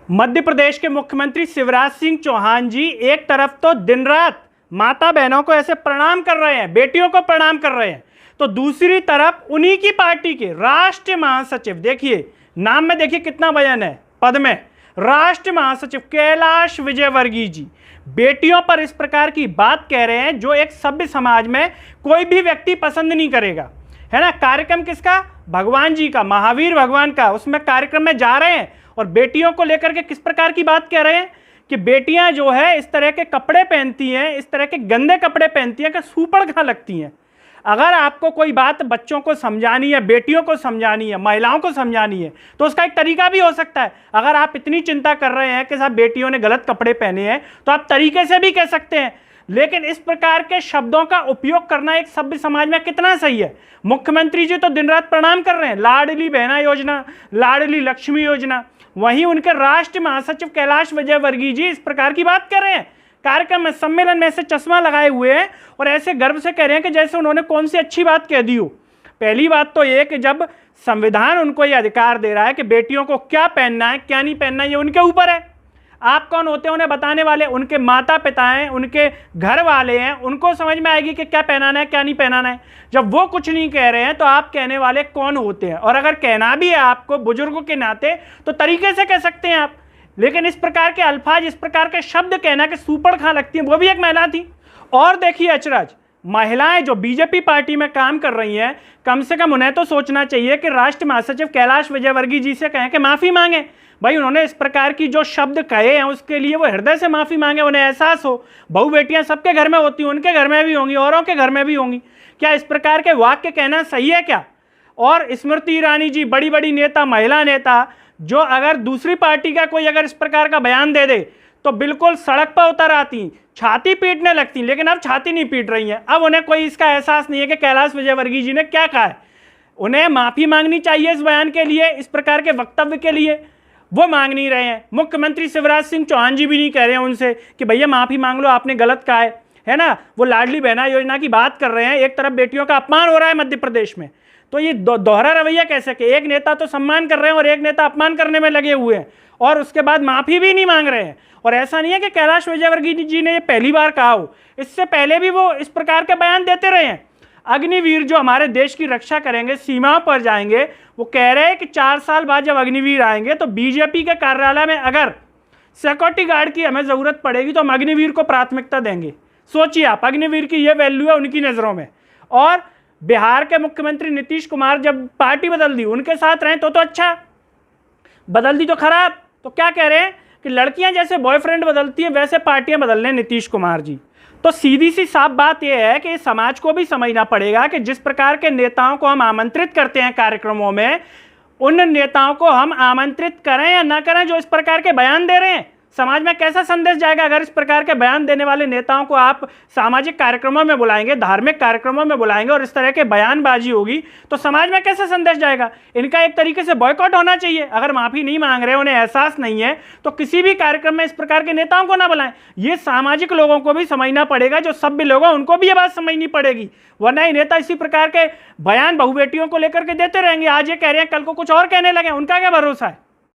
मध्य प्रदेश के मुख्यमंत्री शिवराज सिंह चौहान जी एक तरफ तो दिन रात माता बहनों को ऐसे प्रणाम कर रहे हैं, बेटियों को प्रणाम कर रहे हैं, तो दूसरी तरफ उन्हीं की पार्टी के राष्ट्रीय महासचिव, देखिए नाम में देखिए कितना वजन है पद में, राष्ट्रीय महासचिव कैलाश विजयवर्गीय जी बेटियों पर इस प्रकार की बात कह रहे हैं जो एक सभ्य समाज में कोई भी व्यक्ति पसंद नहीं करेगा, है ना। कार्यक्रम किसका? भगवान जी का, महावीर भगवान का। उसमें कार्यक्रम में जा रहे हैं और बेटियों को लेकर के किस प्रकार की बात कह रहे हैं कि बेटियां जो है इस तरह के कपड़े पहनती हैं, इस तरह के गंदे कपड़े पहनती हैं कि सूपड़ खा लगती हैं। अगर आपको कोई बात बच्चों को समझानी है, बेटियों को समझानी है, महिलाओं को समझानी है, तो उसका एक तरीका भी हो सकता है। अगर आप इतनी चिंता कर रहे हैं कि साहब बेटियों ने गलत कपड़े पहने हैं, तो आप तरीके से भी कह सकते हैं, लेकिन इस प्रकार के शब्दों का उपयोग करना एक सभ्य समाज में कितना सही है? मुख्यमंत्री जी तो दिन रात प्रणाम कर रहे हैं, लाडली बहना योजना, लाडली लक्ष्मी योजना, वहीं उनके राष्ट्रीय महासचिव कैलाश विजयवर्गीय जी इस प्रकार की बात कर रहे हैं कार्यक्रम में, सम्मेलन में, ऐसे चश्मा लगाए हुए हैं और ऐसे गर्व से कह रहे हैं कि जैसे उन्होंने कौन सी अच्छी बात कह दी हो। पहली बात तो ये कि जब संविधान उनको ये अधिकार दे रहा है कि बेटियों को क्या पहनना है क्या नहीं पहनना है, ये उनके ऊपर है। आप कौन होते हैं उन्हें बताने वाले? उनके माता पिता हैं, उनके घर वाले हैं, उनको समझ में आएगी कि क्या पहनाना है क्या नहीं पहनाना है। जब वो कुछ नहीं कह रहे हैं तो आप कहने वाले कौन होते हैं? और अगर कहना भी है आपको बुजुर्गों के नाते तो तरीके से कह सकते हैं आप, लेकिन इस प्रकार के अल्फाज, इस प्रकार के शब्द कहना कि सूपड़ खा लगती है, वो भी एक महिला थी। और देखिए अचरज, महिलाएं जो बीजेपी पार्टी में काम कर रही हैं, कम से कम उन्हें तो सोचना चाहिए कि राष्ट्रीय महासचिव कैलाश विजयवर्गीय जी से कहें कि माफ़ी मांगे। भाई उन्होंने इस प्रकार की जो शब्द कहे हैं उसके लिए वो हृदय से माफ़ी मांगे, उन्हें एहसास हो बहू बेटियां सबके घर में होती हैं, उनके घर में भी होंगी, औरों के घर में भी होंगी। क्या इस प्रकार के वाक्य कहना सही है क्या? और स्मृति ईरानी जी, बड़ी बड़ी नेता, महिला नेता, जो अगर दूसरी पार्टी का कोई अगर इस प्रकार का बयान दे दे तो बिल्कुल सड़क पर उतर आती, छाती पीटने लगती, लेकिन अब छाती नहीं पीट रही हैं। अब उन्हें कोई इसका एहसास नहीं है कि कैलाश विजयवर्गीय जी ने क्या कहा है। उन्हें माफ़ी मांगनी चाहिए इस बयान के लिए, इस प्रकार के वक्तव्य के लिए, वो मांग नहीं रहे हैं। मुख्यमंत्री शिवराज सिंह चौहान जी भी नहीं कह रहे हैं उनसे कि भैया माफ़ी मांग लो, आपने गलत कहा है ना। वो लाडली बहना योजना की बात कर रहे हैं, एक तरफ बेटियों का अपमान हो रहा है मध्य प्रदेश में, तो ये दोहरा रवैया कैसे कि एक नेता तो सम्मान कर रहे हैं और एक नेता अपमान करने में लगे हुए हैं और उसके बाद माफ़ी भी नहीं मांग रहे हैं। और ऐसा नहीं है कि कैलाश विजयवर्गीय जी ने ये पहली बार कहा हो, इससे पहले भी वो इस प्रकार के बयान देते रहे हैं। अग्निवीर जो हमारे देश की रक्षा करेंगे, सीमाओं पर जाएंगे, वो कह रहे हैं कि 4 साल बाद जब अग्निवीर आएंगे तो बीजेपी के कार्यालय में अगर सिक्योरिटी गार्ड की हमें ज़रूरत पड़ेगी तो हम अग्निवीर को प्राथमिकता देंगे। सोचिए आप, अग्निवीर की ये वैल्यू है उनकी नज़रों में। और बिहार के मुख्यमंत्री नीतीश कुमार जब पार्टी बदल दी, उनके साथ रहें तो अच्छा, बदल दी तो खराब। तो क्या कह रहे हैं कि लड़कियां जैसे बॉयफ्रेंड बदलती हैं वैसे पार्टियां बदल रहे हैं नीतीश कुमार जी। तो सीधी सी साफ बात यह है कि समाज को भी समझना पड़ेगा कि जिस प्रकार के नेताओं को हम आमंत्रित करते हैं कार्यक्रमों में, उन नेताओं को हम आमंत्रित करें या ना करें जो इस प्रकार के बयान दे रहे हैं, समाज में कैसा संदेश जाएगा? अगर इस प्रकार के बयान देने वाले नेताओं को आप सामाजिक कार्यक्रमों में बुलाएंगे, धार्मिक कार्यक्रमों में बुलाएंगे और इस तरह के बयानबाजी होगी तो समाज में कैसा संदेश जाएगा? इनका एक तरीके से बॉयकॉट होना चाहिए। अगर माफ़ी नहीं मांग रहे, उन्हें एहसास नहीं है, तो किसी भी कार्यक्रम में इस प्रकार के नेताओं को ना बुलाएं। ये सामाजिक लोगों को भी समझना पड़ेगा, जो सभ्य लोग हैं उनको भी ये बात समझनी पड़ेगी, वरना ये नेता इसी प्रकार के बयान बहु बेटियों को लेकर के देते रहेंगे। आज ये कह रहे हैं, कल को कुछ और कहने लगे, उनका क्या भरोसा है?